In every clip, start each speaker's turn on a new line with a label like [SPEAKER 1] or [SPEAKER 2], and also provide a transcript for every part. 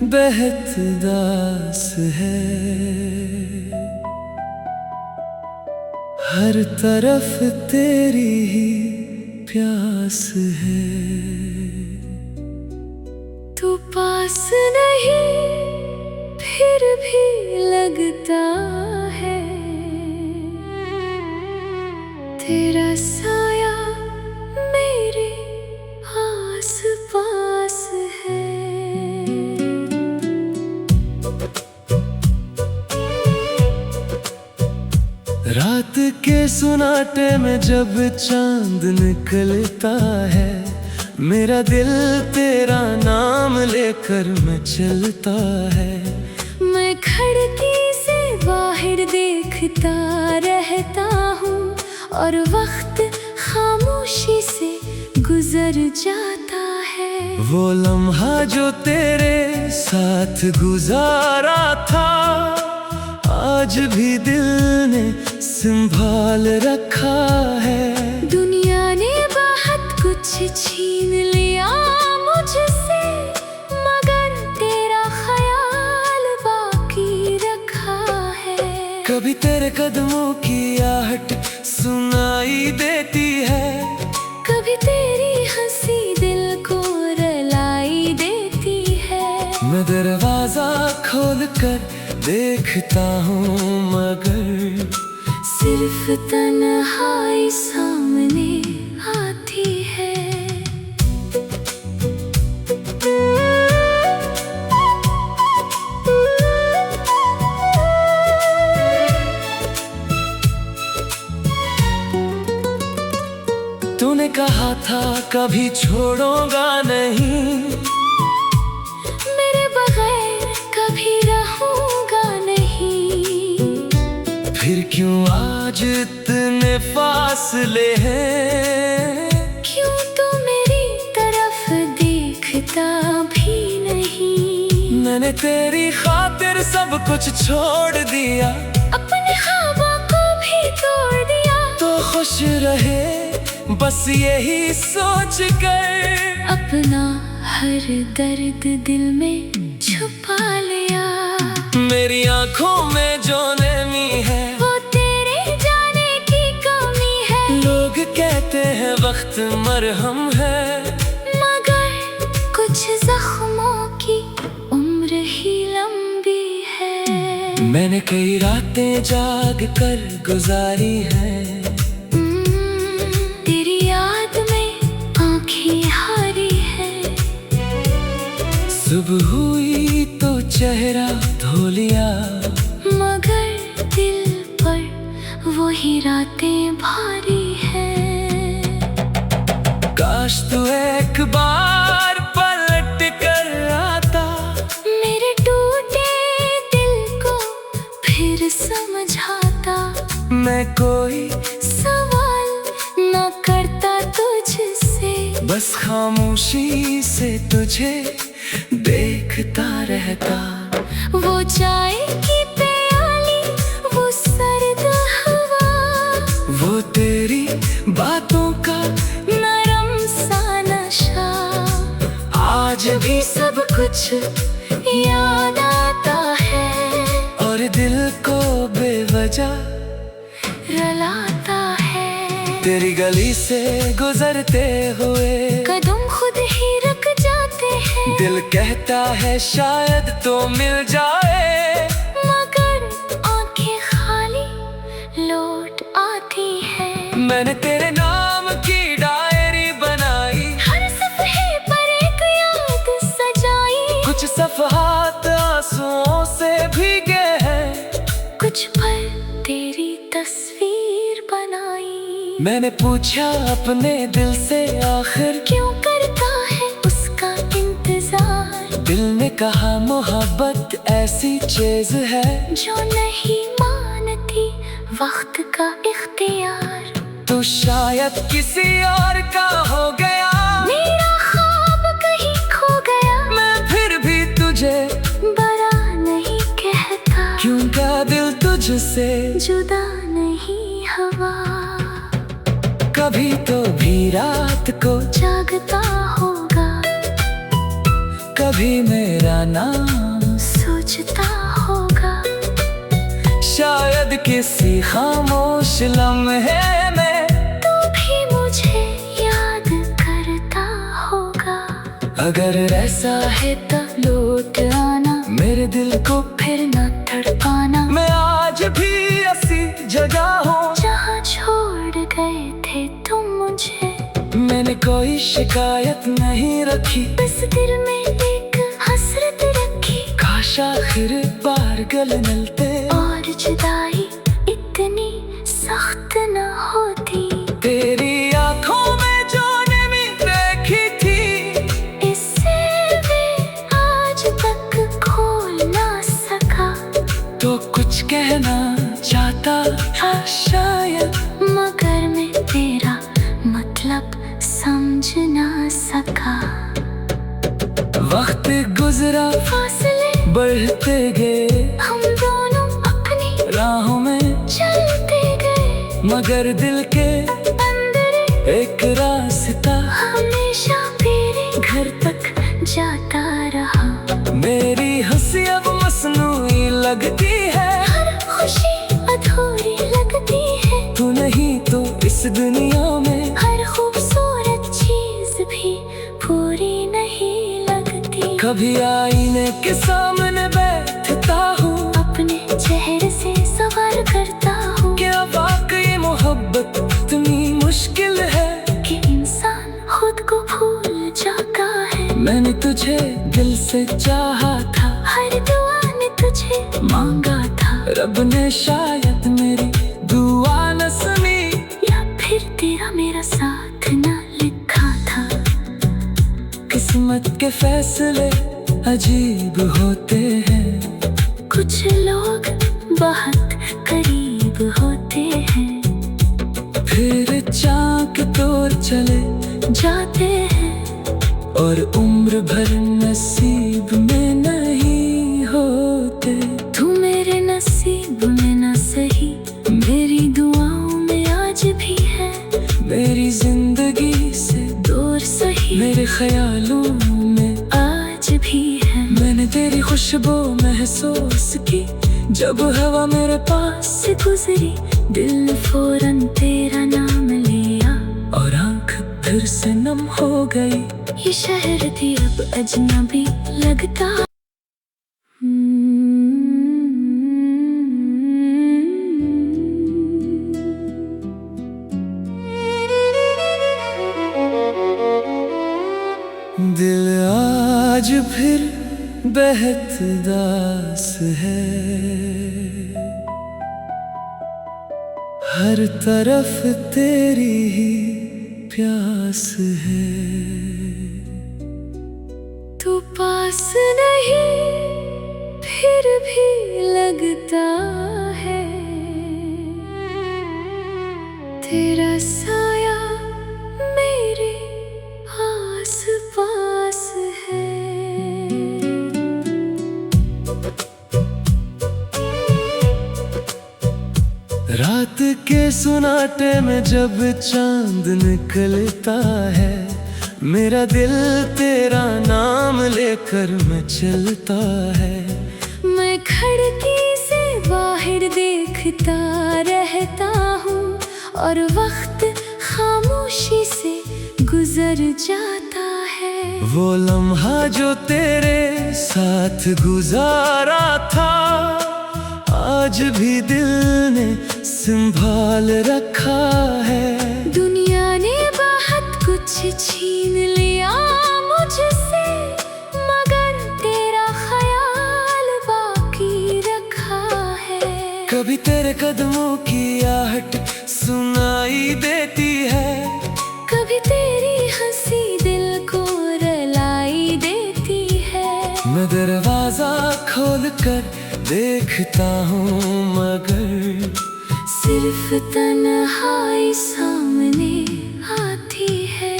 [SPEAKER 1] बेहद दास है। हर तरफ तेरी ही प्यास है।
[SPEAKER 2] तू पास नहीं फिर भी लगता है, तेरा साया मेरे आस पास है।
[SPEAKER 1] रात के सुनाटे में जब चांद निकलता है, मेरा दिल तेरा नाम लेकर मैं चलता है।
[SPEAKER 2] मैं खिड़की से बाहर देखता रहता हूँ और वक्त खामोशी से गुजर जाता है।
[SPEAKER 1] वो लम्हा जो तेरे साथ गुजारा था, आज भी दिल ने संभाल रखा है।
[SPEAKER 2] दुनिया ने बहुत कुछ छीन लिया मुझसे, मगर तेरा ख्याल बाकी रखा है।
[SPEAKER 1] कभी तेरे कदमों की आहट सुनाई देती है,
[SPEAKER 2] कभी तेरी हंसी दिल को रुलाई देती है।
[SPEAKER 1] मैं दरवाजा खोल कर देखता हूँ, मगर
[SPEAKER 2] सिर्फ तन्हाई सामने आती है।
[SPEAKER 1] तूने कहा था कभी छोड़ूंगा नहीं,
[SPEAKER 2] मेरे बगैर कभी रहूंगा नहीं।
[SPEAKER 1] फिर क्यों आज इतने फासले हैं?
[SPEAKER 2] क्यों तू मेरी तरफ देखता भी नहीं?
[SPEAKER 1] मैंने तेरी खातिर सब कुछ छोड़ दिया,
[SPEAKER 2] अपने ख्वाबों को भी तोड़ दिया।
[SPEAKER 1] तो खुश रहे बस यही सोच कर।
[SPEAKER 2] अपना हर दर्द दिल में छुपा लिया।
[SPEAKER 1] मेरी आंखों में जो नमी है,
[SPEAKER 2] वो तेरे जाने की कमी है।
[SPEAKER 1] लोग कहते हैं वक्त मरहम है,
[SPEAKER 2] मगर कुछ जख्मों की उम्र ही लंबी है।
[SPEAKER 1] मैंने कई रातें जाग कर गुजारी है,
[SPEAKER 2] तेरी याद में आँखें हारी है।
[SPEAKER 1] सुबह हुई तो चेहरा धो लिया,
[SPEAKER 2] मगर दिल पर वही रातें भारी है।
[SPEAKER 1] काश तू एक बार पलट कर आता,
[SPEAKER 2] मेरे टूटे दिल को फिर समझाता।
[SPEAKER 1] मैं कोई
[SPEAKER 2] सवाल न करता तुझसे,
[SPEAKER 1] बस खामोशी से तुझे देखता रहता।
[SPEAKER 2] वो चाय की प्याली, वो सर्द हवा,
[SPEAKER 1] वो तेरी बातों का
[SPEAKER 2] नरम सा नशा,
[SPEAKER 1] आज भी
[SPEAKER 2] सब कुछ याद आता है
[SPEAKER 1] और दिल को बेवजह
[SPEAKER 2] रुलाता है।
[SPEAKER 1] तेरी गली से गुजरते हुए
[SPEAKER 2] कदम खुद ही रुक जाते हैं,
[SPEAKER 1] दिल कहता है शायद तो मिल जाए,
[SPEAKER 2] मगर आंखें खाली लौट आती हैं।
[SPEAKER 1] मैंने तेरे नाम की डायरी बनाई,
[SPEAKER 2] हर सफ़े पर एक याद सजाई।
[SPEAKER 1] कुछ सफ़हात आंसुओं से भीगे हैं,
[SPEAKER 2] कुछ पल तेरी तस्वीर बनाई।
[SPEAKER 1] मैंने पूछा अपने दिल से आखिर
[SPEAKER 2] क्यों करता है उसका इंतजार।
[SPEAKER 1] दिल ने कहा मोहब्बत ऐसी चीज है,
[SPEAKER 2] जो नहीं मानती वक्त का इख्तियार।
[SPEAKER 1] तू शायद किसी और का हो गया,
[SPEAKER 2] मेरा ख्वाब कहीं खो गया।
[SPEAKER 1] मैं फिर भी तुझे
[SPEAKER 2] बरा नहीं कहता,
[SPEAKER 1] क्योंकि दिल तुझसे
[SPEAKER 2] जुदा नहीं हवा।
[SPEAKER 1] कभी तो भी रात को
[SPEAKER 2] जागता होगा,
[SPEAKER 1] कभी मेरा नाम
[SPEAKER 2] सोचता होगा।
[SPEAKER 1] शायद किसी खामोश लम्हे में
[SPEAKER 2] तू भी मुझे याद करता होगा।
[SPEAKER 1] अगर ऐसा है तो
[SPEAKER 2] लौट आना
[SPEAKER 1] मेरे दिल को,
[SPEAKER 2] फिर न तड़पाना।
[SPEAKER 1] मैं आज भी ऐसी जगह हूँ
[SPEAKER 2] जहाँ छोड़ गए थे तुम मुझे।
[SPEAKER 1] मैंने कोई शिकायत नहीं रखी,
[SPEAKER 2] बस दिल में एक हसरत रखी।
[SPEAKER 1] काश आखिर बार गले मिलते
[SPEAKER 2] और जुदाई इतनी सख्त न होती।
[SPEAKER 1] तेरी आंखों में जो नमी देखी थी,
[SPEAKER 2] इससे मैं आज तक खोल ना सका।
[SPEAKER 1] तो कुछ कहना चाहता था शायद,
[SPEAKER 2] मगर मैं तेरा मतलब समझ ना सका।
[SPEAKER 1] वक्त गुजरा,
[SPEAKER 2] फासले
[SPEAKER 1] बढ़ते गए,
[SPEAKER 2] हम दोनों अपनी
[SPEAKER 1] राहों में
[SPEAKER 2] चलते गए।
[SPEAKER 1] मगर दिल के
[SPEAKER 2] अंदर
[SPEAKER 1] एक रास्ता
[SPEAKER 2] हमेशा मेरे घर तक जाता रहा।
[SPEAKER 1] मेरी हंसी अब मसनूई लगती है,
[SPEAKER 2] हर खुशी अधूरी लगती है।
[SPEAKER 1] तू नहीं तो इस दुनिया में
[SPEAKER 2] हर खूबसूरत चीज भी पूरी नहीं लगती।
[SPEAKER 1] कभी आईने के सामने बैठता हूँ,
[SPEAKER 2] अपने चेहरे से सवाल करता हूँ
[SPEAKER 1] क्या वाकई मोहब्बत इतनी मुश्किल है
[SPEAKER 2] कि इंसान खुद को भूल जाता है।
[SPEAKER 1] मैंने तुझे दिल से चाहा था,
[SPEAKER 2] हर दुआ ने तुझे मांगा था।
[SPEAKER 1] रब ने शायद मेरी दुआ न सुनी,
[SPEAKER 2] या फिर तेरा मेरा साथ न लिखा था।
[SPEAKER 1] किस्मत के फैसले अजीब होते हैं,
[SPEAKER 2] कुछ लोग बहुत करीब होते हैं,
[SPEAKER 1] फिर चाक तोड़ चले
[SPEAKER 2] जाते हैं।
[SPEAKER 1] और उम्र भर नसीब में नहीं होते।
[SPEAKER 2] तू मेरे नसीब में न सही, मेरी दुआओं में आज भी है।
[SPEAKER 1] मेरी जिंदगी से
[SPEAKER 2] दूर सही,
[SPEAKER 1] मेरे ख्यालों में
[SPEAKER 2] आज भी है।
[SPEAKER 1] मैंने तेरी खुशबू महसूस की, जब हवा मेरे पास
[SPEAKER 2] से गुजरी, दिल ने फौरन तेरा नाम लिया।
[SPEAKER 1] और आंख फिर से नम हो गई।
[SPEAKER 2] ये शहर थी अब अजनबी लगता।
[SPEAKER 1] दिल आज फिर बेहद दास है, हर तरफ तेरी ही प्यास है।
[SPEAKER 2] तू पास नहीं फिर भी लगता है, तेरा साया मेरे आस पास है।
[SPEAKER 1] रात के सुनाटे में जब चांद निकलता है, मेरा दिल तेरा नाम लेकर मैं चलता है।
[SPEAKER 2] मैं खिड़की से बाहर देखता रहता हूँ, और वक्त खामोशी से गुजर जाता है।
[SPEAKER 1] वो लम्हा जो तेरे साथ गुजारा था, आज भी दिल ने संभाल रखा है।
[SPEAKER 2] दुनिया ने बहुत कुछ छीन लिया मुझसे, मगर तेरा ख्याल बाकी रखा है।
[SPEAKER 1] कभी तेरे कदमों की आहट सुनाई देती है,
[SPEAKER 2] कभी तेरी हंसी दिल को रुलाई देती है।
[SPEAKER 1] मैं दरवाजा खोल कर देखता हूँ, मगर
[SPEAKER 2] सिर्फ तन्हाई सामने आती है।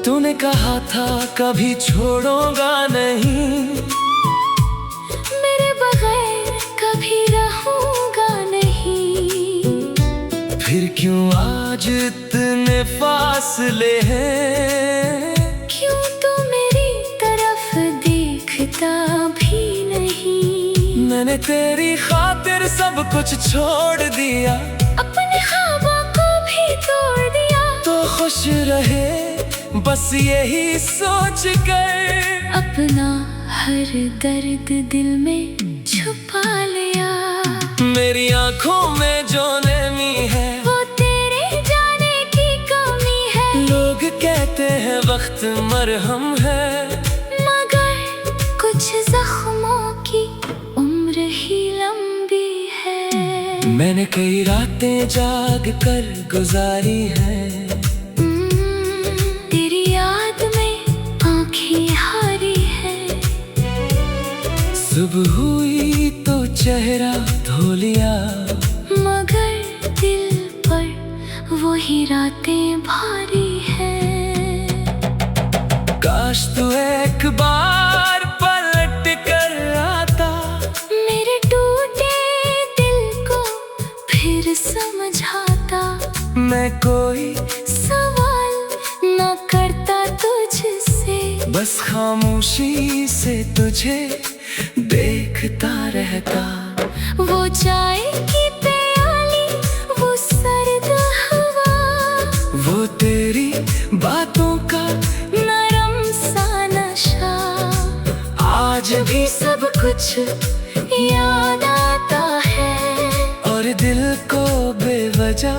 [SPEAKER 1] तूने कहा था कभी छोड़ूंगा नहीं, आज इतने फासले हैं,
[SPEAKER 2] क्यों तू मेरी तरफ देखता भी नहीं।
[SPEAKER 1] मैंने तेरी खातिर सब कुछ छोड़ दिया,
[SPEAKER 2] अपने ख्वाबों को भी तोड़ दिया।
[SPEAKER 1] तो खुश रहे बस यही सोच कर,
[SPEAKER 2] अपना हर दर्द दिल में छुपा लिया।
[SPEAKER 1] मेरी आंखों में जो नमी है
[SPEAKER 2] वो तेरे जाने की कमी है।
[SPEAKER 1] लोग कहते हैं वक्त मरहम है,
[SPEAKER 2] मगर कुछ जख्मों की उम्र ही लंबी है।
[SPEAKER 1] मैंने कई रातें जाग कर गुजारी है,
[SPEAKER 2] तेरी याद में आंखें हारी है।
[SPEAKER 1] सुबह हुई तो चेहरा धो लिया,
[SPEAKER 2] मगर दिल पर वही रातें भारी है।
[SPEAKER 1] काश तू एक बार पलट कर आता,
[SPEAKER 2] मेरे टूटे दिल को फिर समझाता।
[SPEAKER 1] मैं कोई
[SPEAKER 2] सवाल न करता तुझसे,
[SPEAKER 1] बस खामोशी से तुझे देखता रहता।
[SPEAKER 2] वो चाय की प्याली, वो सर्द हवा,
[SPEAKER 1] वो तेरी बातों का
[SPEAKER 2] नरम सा नशा।
[SPEAKER 1] आज भी
[SPEAKER 2] सब कुछ याद आता है
[SPEAKER 1] और दिल को बेवजह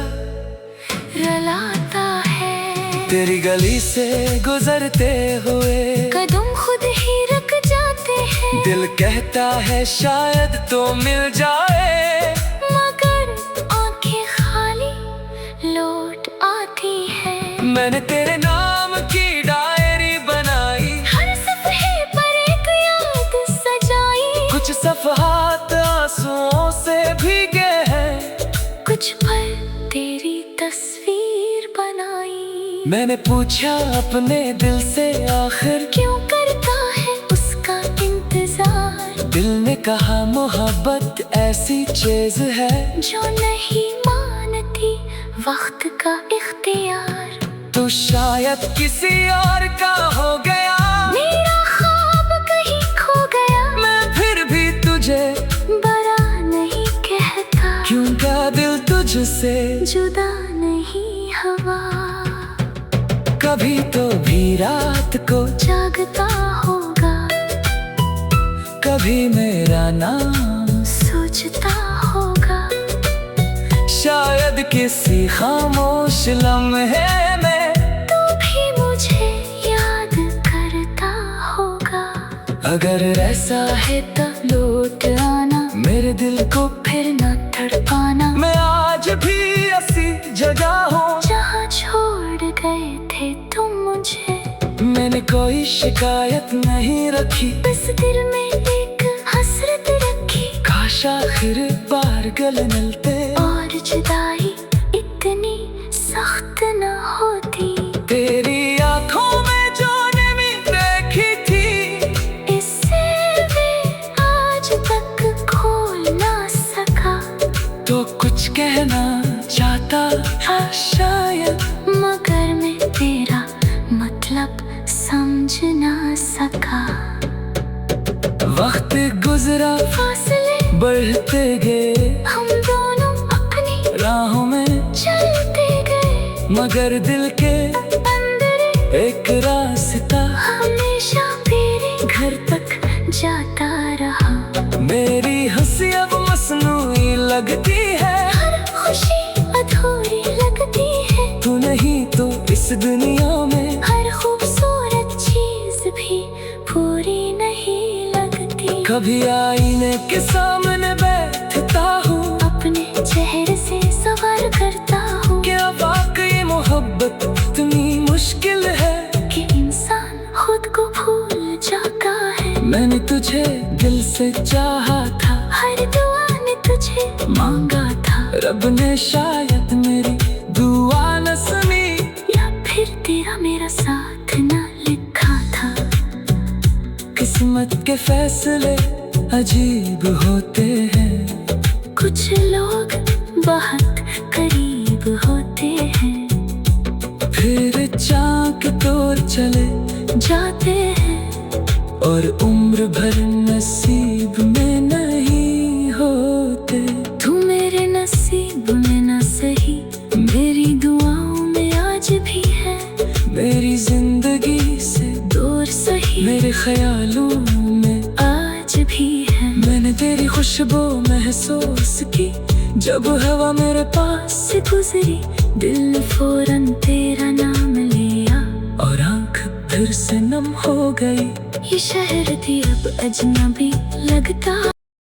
[SPEAKER 2] रुलाता है।
[SPEAKER 1] तेरी गली से गुजरते हुए
[SPEAKER 2] कदम खुद ही रुक जाते हैं,
[SPEAKER 1] दिल कहता है शायद तो मिल जाए,
[SPEAKER 2] मगर आंखें खाली लौट आती है।
[SPEAKER 1] मैंने तेरे नाम की डायरी बनाई,
[SPEAKER 2] हर सफ़े पर एक याद सजाई।
[SPEAKER 1] कुछ सफ़हात आंसुओं से भीगे हैं,
[SPEAKER 2] कुछ पल तेरी तस्वीर बनाई।
[SPEAKER 1] मैंने पूछा अपने दिल से आखिर
[SPEAKER 2] क्यों करता है उसका इंतजार।
[SPEAKER 1] दिल ने कहा मोहब्बत ऐसी चीज है
[SPEAKER 2] जो नहीं मानती वक्त का इख्तियार।
[SPEAKER 1] तू शायद किसी और का हो गया,
[SPEAKER 2] मेरा ख्वाब कहीं खो गया।
[SPEAKER 1] मैं फिर भी तुझे
[SPEAKER 2] बरा नहीं कहता,
[SPEAKER 1] क्यों का दिल तुझसे
[SPEAKER 2] जुदा नहीं हवा।
[SPEAKER 1] कभी तो भी रात को
[SPEAKER 2] जागता होगा,
[SPEAKER 1] कभी मेरा नाम
[SPEAKER 2] सोचता होगा।
[SPEAKER 1] शायद किसी खामोश लम्हे में
[SPEAKER 2] तू भी मुझे याद करता होगा।
[SPEAKER 1] अगर ऐसा है
[SPEAKER 2] तो लौट आना,
[SPEAKER 1] मेरे दिल को
[SPEAKER 2] फिर न तड़पाना।
[SPEAKER 1] मैं आज भी ऐसी जगह हूँ
[SPEAKER 2] जहाँ छोड़ गए थे तुम मुझे।
[SPEAKER 1] मैंने कोई शिकायत नहीं रखी,
[SPEAKER 2] बस दिल में एक हसरत रखी।
[SPEAKER 1] काश आखिर बार गले मिलते
[SPEAKER 2] और जुदाई इतनी सख्त न होती।
[SPEAKER 1] तेरी आंखों में जो नमी देखी थी,
[SPEAKER 2] इससे मैं आज तक खोल ना सका।
[SPEAKER 1] तो कुछ कहना चाहता था शायद,
[SPEAKER 2] मगर मैं तेरा मतलब समझ ना सका।
[SPEAKER 1] वक्त गुजरा
[SPEAKER 2] फासले
[SPEAKER 1] बढ़ते गए,
[SPEAKER 2] हम दोनों अपनी
[SPEAKER 1] राहों में
[SPEAKER 2] चलते गए।
[SPEAKER 1] मगर दिल के
[SPEAKER 2] अंदर
[SPEAKER 1] एक रास्ता
[SPEAKER 2] हमेशा तेरे घर तक जाता रहा।
[SPEAKER 1] मेरी हंसी अब मसनूई लगती है,
[SPEAKER 2] हर खुशी अधूरी लगती है।
[SPEAKER 1] तू नहीं तो इस दुनिया में
[SPEAKER 2] हर खूबसूरत चीज भी पूरी नहीं लगती।
[SPEAKER 1] कभी आईने के सामने बैठता हूँ,
[SPEAKER 2] अपने चेहरे से सवाल करता हूँ।
[SPEAKER 1] क्या वाकई मोहब्बत इतनी मुश्किल है
[SPEAKER 2] कि इंसान खुद को भूल जाता है।
[SPEAKER 1] मैंने तुझे दिल से चाहा था,
[SPEAKER 2] हर दुआ ने तुझे मांगा था।
[SPEAKER 1] रब ने शायद मेरी दुआ न सुनी,
[SPEAKER 2] या फिर तेरा मेरा साथ न लिखा था।
[SPEAKER 1] किस्मत के फैसले अजीब होते हैं,
[SPEAKER 2] कुछ लोग बहुत करीब होते हैं।
[SPEAKER 1] के तोड़ चले
[SPEAKER 2] जाते हैं
[SPEAKER 1] और उम्र भर नसीब में नहीं होते।
[SPEAKER 2] तू मेरे नसीब में न सही, मेरी दुआओं में आज भी है।
[SPEAKER 1] मेरी जिंदगी से
[SPEAKER 2] दूर सही,
[SPEAKER 1] मेरे ख्यालों में
[SPEAKER 2] आज भी है।
[SPEAKER 1] मैंने तेरी खुशबू महसूस की जब हवा मेरे पास
[SPEAKER 2] से गुजरी, दिल ने फौरन तेरा नाम लिया
[SPEAKER 1] और आंख फिर से नम हो गई।
[SPEAKER 2] ये शहर थी अब अजनबी लगता।